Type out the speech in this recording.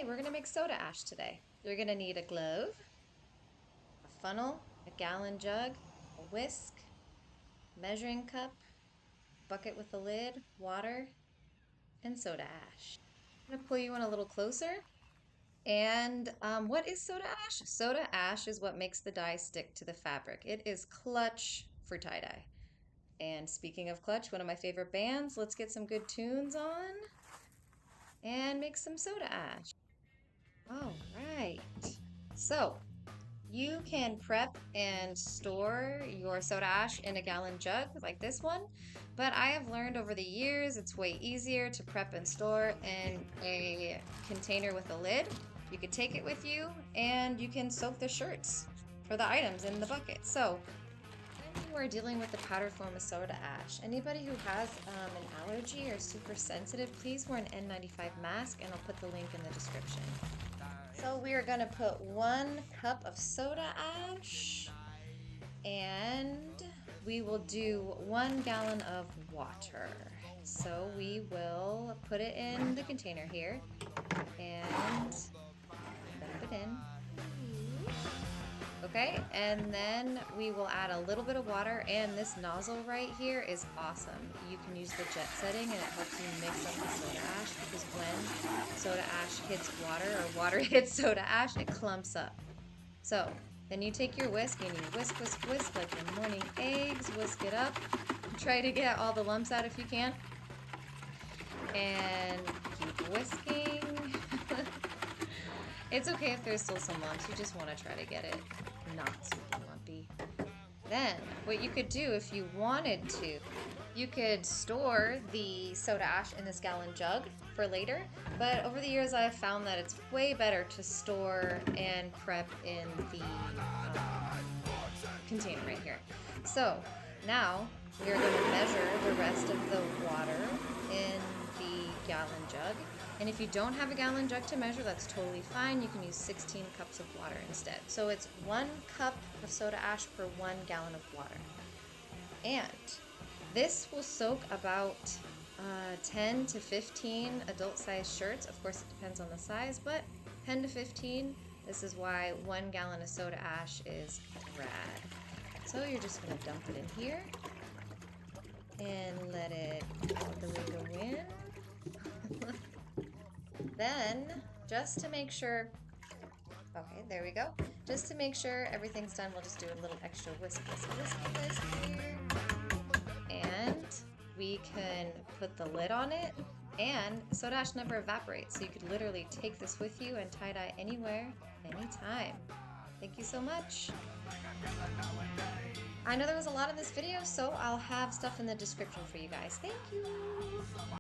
Hey, we're gonna make soda ash today. You're gonna need a glove, a funnel, a gallon jug, a whisk, measuring cup, bucket with a lid, water, and soda ash. I'm gonna pull you in a little closer. And what is soda ash? Soda ash is what makes the dye stick to the fabric. It is clutch for tie-dye. And speaking of clutch, one of my favorite bands, let's get some good tunes on and make some soda ash. All right. So you can prep and store your soda ash in a gallon jug like this one, but I have learned over the years it's way easier to prep and store in a container with a lid. You could take it with you and you can soak the shirts for the items in the bucket. So when you are dealing with the powder form of soda ash, anybody who has an allergy or super sensitive, please wear an N95 mask, and I'll put the link in the description. So we are going to put 1 cup of soda ash, and we will do 1 gallon of water. So we will put it in the container here and dump it in. Okay, and then we will add a little bit of water, and this nozzle right here is awesome. You can use the jet setting and it helps you mix up the soda ash, because when soda ash hits water or water hits soda ash, it clumps up. So then you take your whisk and you whisk, whisk, whisk like your morning eggs, whisk it up. Try to get all the lumps out if you can. And keep whisking. It's okay if there's still some lumps, you just want to try to get it not super lumpy. Then, what you could do if you wanted to, you could store the soda ash in this gallon jug for later, but over the years I have found that it's way better to store and prep in the container right here. So, now we are going to measure the rest of the water in the gallon jug. And if you don't have a gallon jug to measure, that's totally fine. You can use 16 cups of water instead. So it's 1 cup of soda ash per 1 gallon of water. And this will soak about 10 to 15 adult-sized shirts. Of course, it depends on the size, but 10 to 15. This is why 1 gallon of soda ash is rad. So you're just going to dump it in here and let it go in. Then, just to make sure, okay, there we go. Just to make sure everything's done, we'll just do a little extra whisk, whisk, whisk, whisk here. And we can put the lid on it, and soda ash never evaporates, so you could literally take this with you and tie-dye anywhere, anytime. Thank you so much. I know there was a lot in this video, so I'll have stuff in the description for you guys. Thank you.